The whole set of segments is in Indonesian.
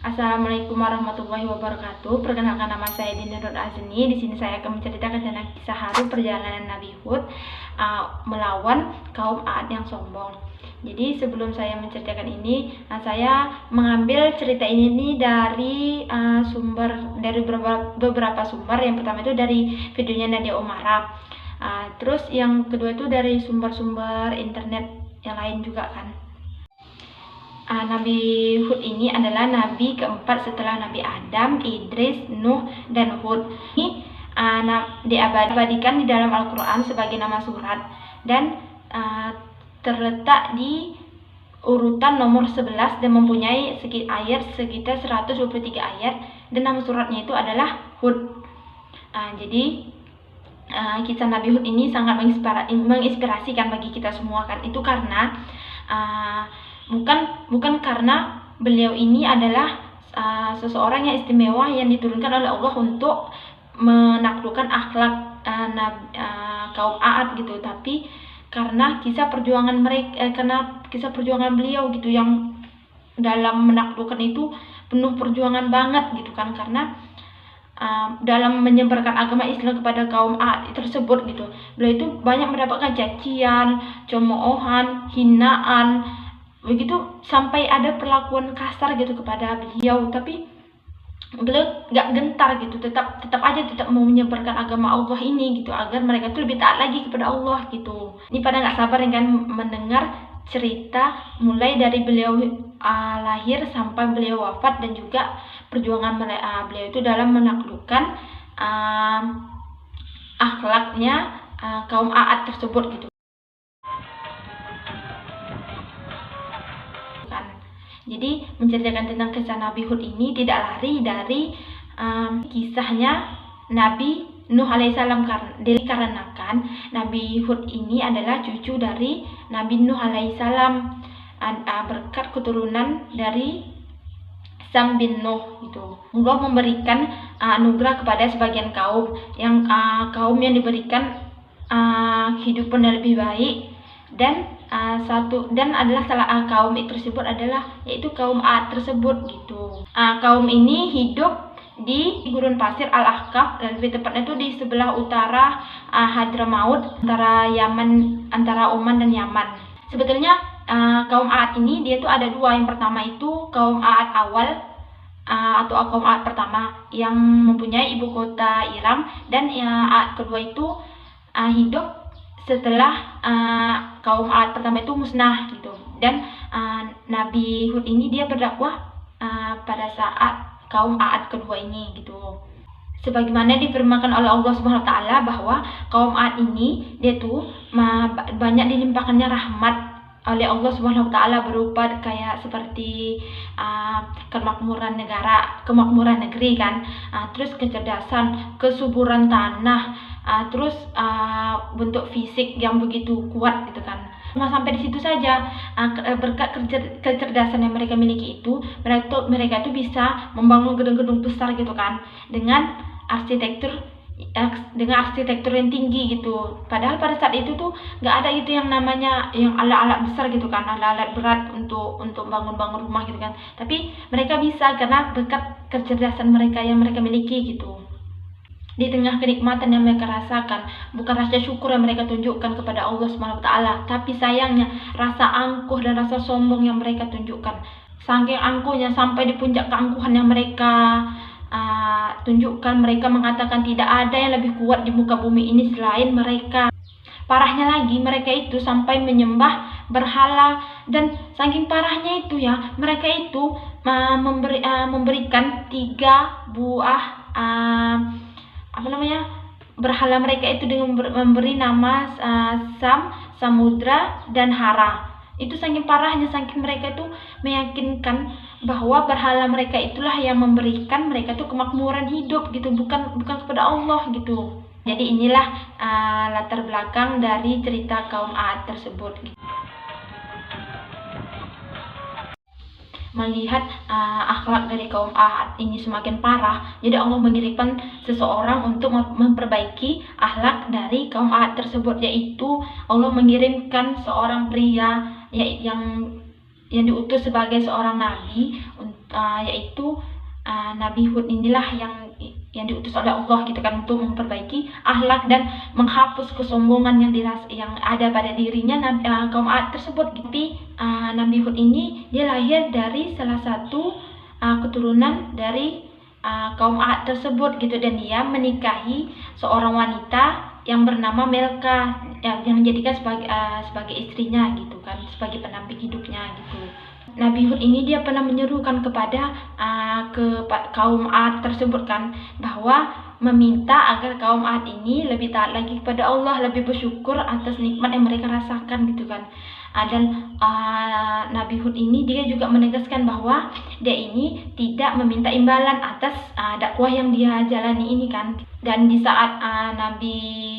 Assalamualaikum warahmatullahi wabarakatuh. Perkenalkan, nama saya Dina Nur Azni. Di sini saya akan menceritakan tentang kisah haru perjalanan Nabi Hud melawan kaum Ad yang sombong. Jadi sebelum saya menceritakan ini, saya mengambil cerita ini dari beberapa sumber. Yang pertama itu dari videonya Nadia Umara. Terus yang kedua itu dari sumber-sumber internet yang lain juga kan. Nabi Hud ini adalah nabi keempat setelah Nabi Adam, Idris, Nuh, dan Hud. Ini diabadikan di dalam Al-Quran sebagai nama surat dan terletak di urutan nomor 11 dan mempunyai ayat sekitar 123 ayat, dan nama suratnya itu adalah Hud. Jadi kisah Nabi Hud ini sangat menginspirasikan bagi kita semua kan. Itu karena bukan karena beliau ini adalah seseorang yang istimewa yang diturunkan oleh Allah untuk menaklukkan akhlak kaum Ad gitu, tapi karena kisah perjuangan beliau gitu, yang dalam menaklukkan itu penuh perjuangan banget gitu kan, karena dalam menyebarkan agama Islam kepada kaum Ad tersebut gitu, beliau itu banyak mendapatkan cacian, cemoohan, hinaan, begitu sampai ada perlakuan kasar gitu kepada beliau, tapi beliau nggak gentar gitu, tetap mau menyebarkan agama Allah ini gitu, agar mereka tuh lebih taat lagi kepada Allah gitu. Ini pada nggak sabar kan mendengar cerita mulai dari beliau lahir sampai beliau wafat, dan juga perjuangan beliau itu dalam menaklukkan akhlaknya kaum Ad tersebut gitu. Jadi menceritakan tentang kisah Nabi Hud ini tidak lari dari kisahnya Nabi Nuh alaihissalam, dikarenakan Nabi Hud ini adalah cucu dari Nabi Nuh alaihissalam, berkat keturunan dari Sam bin Nuh gitu. Allah memberikan anugerah kepada sebagian kaum yang diberikan kehidupan yang lebih baik, dan kaum tersebut adalah yaitu kaum Ad tersebut gitu. Kaum ini hidup di gurun pasir Al-Ahqaf, dan lebih tepatnya itu di sebelah utara Hadramaut, antara Oman dan Yaman. Sebetulnya kaum Ad ini dia tuh ada dua. Yang pertama itu kaum Ad awal atau kaum Ad pertama yang mempunyai ibu kota Iram, dan Ad kedua itu hidup setelah kaum Ad pertama itu musnah gitu. Dan Nabi Hud ini dia berdakwah pada saat kaum Ad kedua ini gitu. Sebagaimana difirmankan oleh Allah Subhanahu wa taala bahwa kaum Ad ini dia tuh banyak dilimpahkannya rahmat oleh Allah Subhanahu wa taala, berupa kayak seperti kemakmuran negeri kan, terus kecerdasan, kesuburan tanah, terus bentuk fisik yang begitu kuat gitu kan. Cuma sampai di situ saja. Berkat kecerdasan yang mereka miliki itu, mereka itu bisa membangun gedung-gedung besar gitu kan, dengan arsitektur yang tinggi gitu. Padahal pada saat itu tuh nggak ada itu yang namanya yang alat-alat besar gitu kan, alat-alat berat untuk bangun rumah gitu kan. Tapi mereka bisa karena berkat kecerdasan mereka yang mereka miliki gitu. Di tengah kenikmatan yang mereka rasakan, bukan rasa syukur yang mereka tunjukkan kepada Allah Subhanahu wa taala, tapi sayangnya rasa angkuh dan rasa sombong yang mereka tunjukkan. Saking angkuhnya, sampai di puncak keangkuhan yang mereka tunjukkan, mereka mengatakan tidak ada yang lebih kuat di muka bumi ini selain mereka. Parahnya lagi, mereka itu sampai menyembah berhala, dan saking parahnya itu ya, mereka itu memberikan 3 buah berhala mereka itu dengan memberi nama Sam, Samudra, dan Hara. Itu saking parahnya, saking mereka itu meyakinkan bahwa berhala mereka itulah yang memberikan mereka tuh kemakmuran hidup gitu, bukan kepada Allah gitu. Jadi inilah latar belakang dari cerita kaum Ad tersebut gitu. Melihat akhlak dari kaum Ad ini semakin parah, jadi Allah mengirimkan seseorang untuk memperbaiki akhlak dari kaum Ad tersebut, yaitu Allah mengirimkan seorang pria yang diutus sebagai seorang nabi yaitu Nabi Hud inilah yang diutus oleh Allah gitu kan, untuk memperbaiki akhlak dan menghapus kesombongan yang ada pada dirinya kaum Ad tersebut. Tapi Nabi Hud ini dia lahir dari salah satu keturunan dari kaum Ad tersebut gitu, dan dia menikahi seorang wanita yang bernama Melka yang menjadikan sebagai istrinya gitu kan, sebagai pendamping hidupnya gitu. Nabi Hud ini dia pernah menyerukan kepada kaum Ad tersebut kan, bahwa meminta agar kaum Ad ini lebih taat lagi kepada Allah, lebih bersyukur atas nikmat yang mereka rasakan gitu kan. Dan Nabi Hud ini dia juga menegaskan bahwa dia ini tidak meminta imbalan atas dakwah yang dia jalani ini kan. Dan di saat Nabi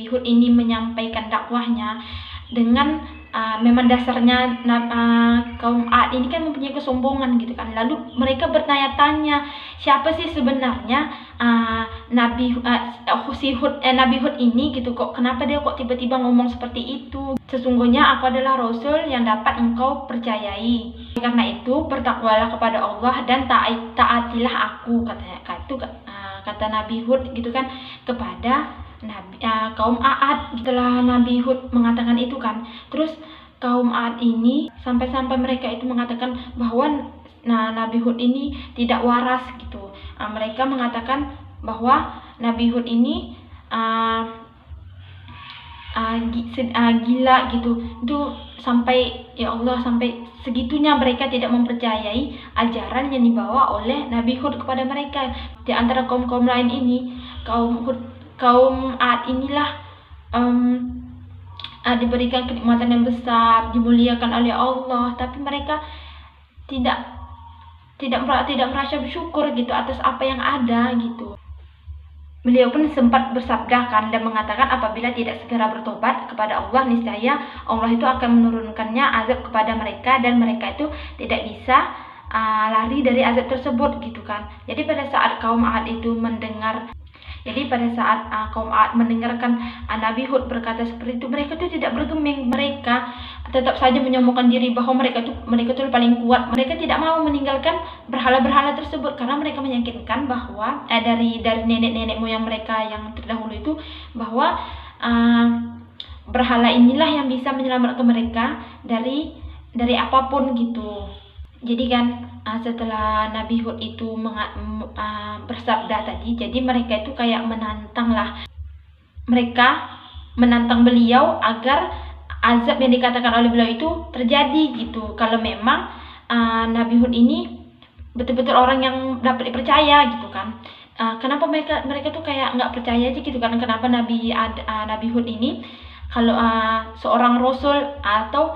Hud ini menyampaikan dakwahnya dengan memang dasarnya kaum Ad ini kan mempunyai kesombongan gitu kan. Lalu mereka bertanya-tanya, siapa sih sebenarnya Nabi Hud ini gitu, kok kenapa dia kok tiba-tiba ngomong seperti itu? Sesungguhnya aku adalah Rasul yang dapat engkau percayai. Karena itu bertakwalah kepada Allah dan taatilah aku, kata Nabi Hud gitu kan kepada kaum Ad. Setelah Nabi Hud mengatakan itu kan, terus kaum Ad ini sampai mereka itu mengatakan bahwa Nabi Hud ini tidak waras gitu. Mereka mengatakan bahwa Nabi Hud ini gila gitu. Itu sampai, ya Allah, sampai segitunya mereka tidak mempercayai ajaran yang dibawa oleh Nabi Hud kepada mereka. Di antara kaum-kaum lain ini, kaum Ad inilah diberikan kenikmatan yang besar, dimuliakan oleh Allah, tapi mereka tidak merasa bersyukur gitu atas apa yang ada gitu. Beliau pun sempat bersabda kan dan mengatakan, apabila tidak segera bertobat kepada Allah, niscaya Allah itu akan menurunkannya azab kepada mereka dan mereka itu tidak bisa lari dari azab tersebut gitu kan. Jadi pada saat kaum Ad mendengarkan Nabi Hud berkata seperti itu, mereka itu tidak bergeming, mereka tetap saja menyombongkan diri bahwa mereka itu paling kuat. Mereka tidak mau meninggalkan berhala-berhala tersebut karena mereka meyakinkan bahwa dari nenek-nenek moyang mereka yang terdahulu itu, bahwa berhala inilah yang bisa menyelamatkan mereka dari apapun gitu. Jadi kan setelah Nabi Hud itu bersabda tadi, jadi mereka itu kayak menantang lah. Mereka menantang beliau agar azab yang dikatakan oleh beliau itu terjadi gitu. Kalau memang Nabi Hud ini betul-betul orang yang dapat dipercaya gitu kan. Kenapa mereka tuh kayak nggak percaya aja gitu kan? Kenapa Nabi Hud ini kalau seorang rasul atau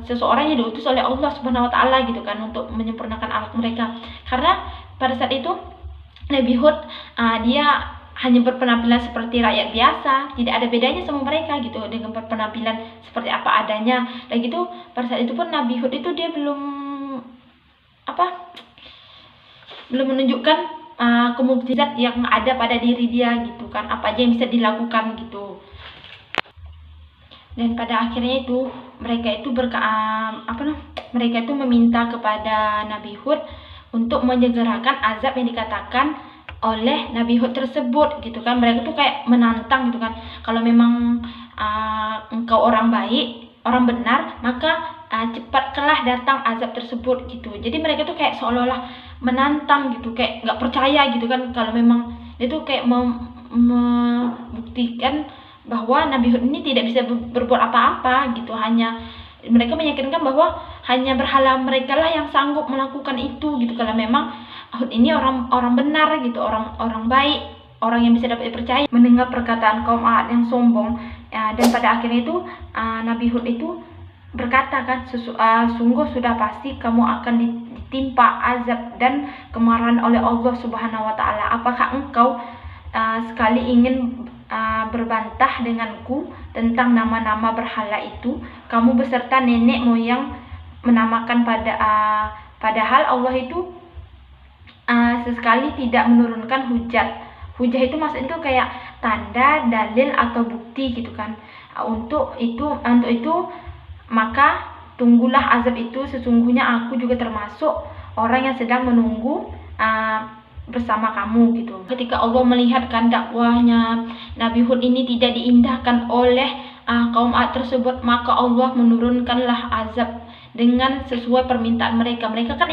seseorang yang diutus oleh Allah Subhanahu wa taala gitu kan untuk menyempurnakan akhlak mereka. Karena pada saat itu Nabi Hud dia hanya berpenampilan seperti rakyat biasa, tidak ada bedanya sama mereka gitu, dengan berpenampilan seperti apa adanya. Dan gitu pada saat itu pun Nabi Hud itu dia belum menunjukkan kemukjizat yang ada pada diri dia gitu kan, apa aja yang bisa dilakukan gitu. Dan pada akhirnya itu mereka itu meminta kepada Nabi Hud untuk menyegerakan azab yang dikatakan oleh Nabi Hud tersebut gitu kan. Mereka tuh kayak menantang gitu kan, kalau memang engkau orang baik, orang benar, maka cepatlah datang azab tersebut gitu. Jadi mereka tuh kayak seolah-olah menantang gitu, kayak nggak percaya gitu kan, kalau memang dia tuh kayak membuktikan bahwa Nabi Hud ini tidak bisa berbuat apa-apa gitu. Hanya mereka meyakinkan bahwa hanya berhala mereka lah yang sanggup melakukan itu gitu. Kalau memang Hud ini orang benar gitu, orang baik, orang yang bisa dapat dipercaya. Mendengar perkataan kaum Ad yang sombong, dan pada akhirnya itu Nabi Hud itu berkata kan, sungguh sudah pasti kamu akan ditimpa azab dan kemarahan oleh Allah Subhanahu wa taala. Apakah engkau sekali ingin berbantah denganku tentang nama-nama berhala itu? Kamu beserta nenek moyang menamakan padahal Allah itu sesekali tidak menurunkan hujat. Hujah itu maksudnya itu kayak tanda, dalil atau bukti gitu kan. Untuk itu maka tunggulah azab itu, sesungguhnya aku juga termasuk orang yang sedang menunggu bersama kamu gitu. Ketika Allah melihatkan dakwahnya Nabi Hud ini tidak diindahkan oleh kaum Ad tersebut, maka Allah menurunkanlah azab dengan sesuai permintaan mereka. Mereka kan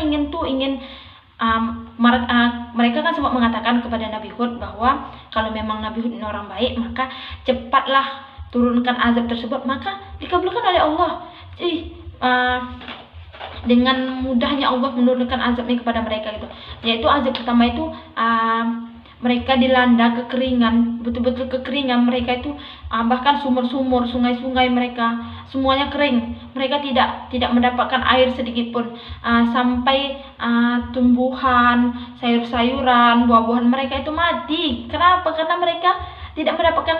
mereka kan sempat mengatakan kepada Nabi Hud bahwa kalau memang Nabi Hud ini orang baik, maka cepatlah turunkan azab tersebut, maka dikabulkan oleh Allah. Dengan mudahnya Allah menurunkan azabnya kepada mereka gitu. Yaitu azab pertama itu mereka dilanda kekeringan, betul-betul kekeringan. Mereka itu bahkan sumur-sumur, sungai-sungai mereka semuanya kering. Mereka tidak mendapatkan air sedikit pun. Sampai tumbuhan, sayur-sayuran, buah-buahan mereka itu mati. Kenapa? Karena mereka tidak mendapatkan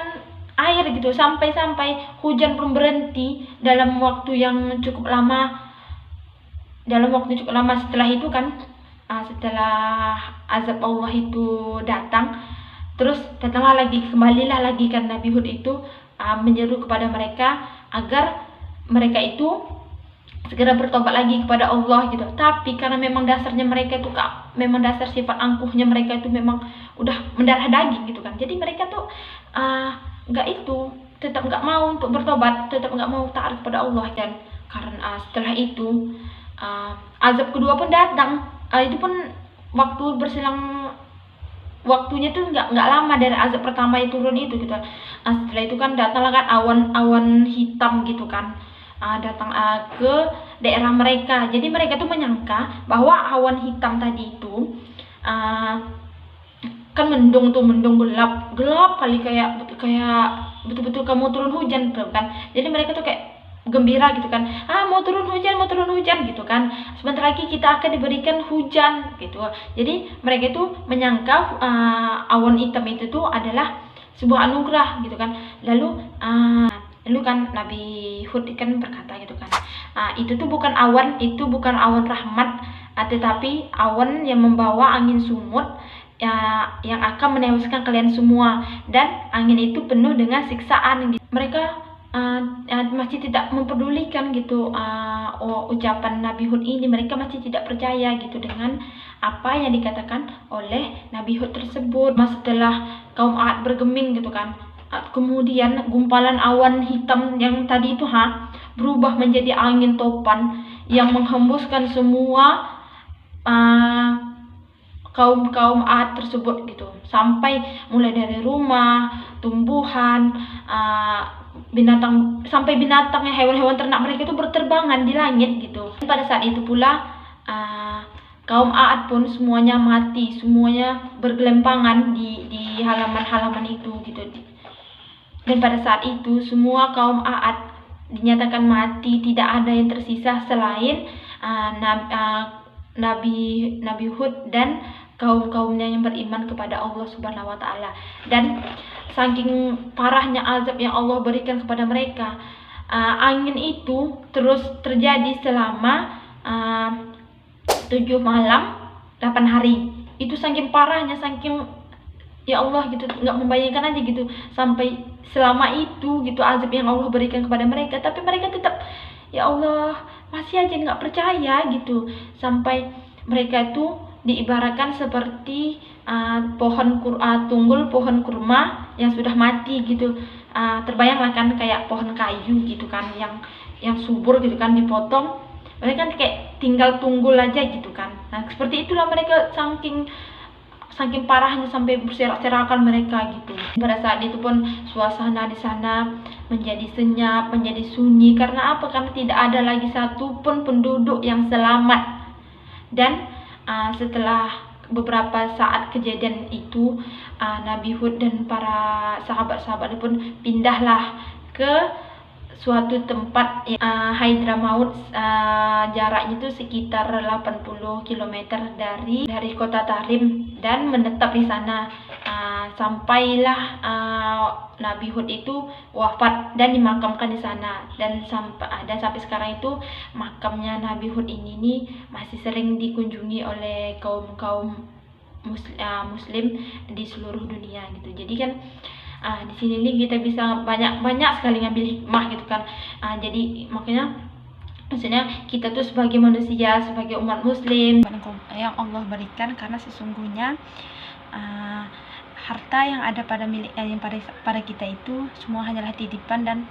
air gitu. Sampai hujan pun berhenti dalam waktu yang cukup lama. Setelah itu kan, setelah azab Allah itu datang, terus kembalilah lagi kan Nabi Hud itu menyeru kepada mereka agar mereka itu segera bertobat lagi kepada Allah gitu. Tapi karena memang dasarnya mereka itu memang dasar sifat angkuhnya mereka itu memang udah mendarah daging gitu kan. Jadi mereka tuh tetap nggak mau untuk bertobat, tetap nggak mau taat kepada Allah. Dan karena setelah itu azab kedua pun datang. Itu pun waktunya tuh nggak lama dari azab pertama itu turun itu gitu. Setelah itu kan datanglah kan awan hitam gitu kan, datang ke daerah mereka. Jadi mereka tuh menyangka bahwa awan hitam tadi itu kan mendung gelap kali, kayak betul-betul kamu turun hujan tuh kan. Jadi mereka tuh kayak gembira gitu kan, mau turun hujan gitu kan, sebentar lagi kita akan diberikan hujan gitu. Jadi mereka itu menyangka awan hitam itu tuh adalah sebuah anugerah gitu kan. Lalu kan Nabi Hud kan berkata gitu kan, itu tuh bukan awan rahmat, tetapi awan yang membawa angin sumut yang akan menewaskan kalian semua, dan angin itu penuh dengan siksaan gitu. Mereka masih tidak mempedulikan gitu ucapan Nabi Hud ini. Mereka masih tidak percaya gitu dengan apa yang dikatakan oleh Nabi Hud tersebut. Setelah kaum Ad bergeming gitu kan, kemudian gumpalan awan hitam yang tadi itu berubah menjadi angin topan yang menghembuskan semua kaum Ad tersebut gitu, sampai mulai dari rumah, tumbuhan, binatangnya, hewan-hewan ternak mereka itu berterbangan di langit gitu. Pada saat itu pula kaum Ad pun semuanya mati, semuanya bergelimpangan di halaman-halaman itu gitu. Dan pada saat itu semua kaum Ad dinyatakan mati, tidak ada yang tersisa selain Nabi Hud dan kaum-kaumnya yang beriman kepada Allah Subhanahu wa taala. Dan saking parahnya azab yang Allah berikan kepada mereka, angin itu terus terjadi selama 7 malam 8 hari. Itu saking parahnya, saking ya Allah gitu, nggak membayangkan aja gitu, sampai selama itu gitu azab yang Allah berikan kepada mereka. Tapi mereka tetap ya Allah masih aja nggak percaya gitu, sampai mereka itu diibaratkan seperti tunggul pohon kurma yang sudah mati gitu. Terbayanglah kan kayak pohon kayu gitu kan, yang subur gitu kan, dipotong, mereka kan kayak tinggal tunggul aja gitu kan. Nah seperti itulah mereka, saking parahnya sampai berserak-serakan mereka gitu. Pada saat itu pun suasana di sana menjadi senyap, menjadi sunyi. Karena apa? Karena tidak ada lagi satupun penduduk yang selamat. Dan setelah beberapa saat kejadian itu, Nabi Hud dan para sahabat-sahabat pun pindahlah ke suatu tempat Hadramaut. Jaraknya itu sekitar 80 km dari kota Tahrim, dan menetap di sana sampailah Nabi Hud itu wafat dan dimakamkan di sana. Dan sampai sekarang itu makamnya Nabi Hud ini masih sering dikunjungi oleh kaum muslim di seluruh dunia gitu. Jadi kan di sini nih kita bisa banyak sekali ngambil hikmah gitu kan. Jadi makanya Maksudnya kita tuh sebagai manusia, sebagai umat muslim yang Allah berikan, karena sesungguhnya harta yang ada pada kita itu semua hanyalah titipan, dan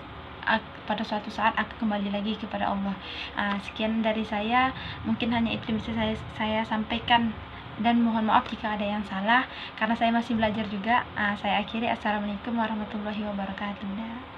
pada suatu saat akan kembali lagi kepada Allah. Sekian dari saya, mungkin hanya itu yang bisa saya sampaikan, dan mohon maaf jika ada yang salah karena saya masih belajar juga. Saya akhiri, assalamualaikum warahmatullahi wabarakatuh.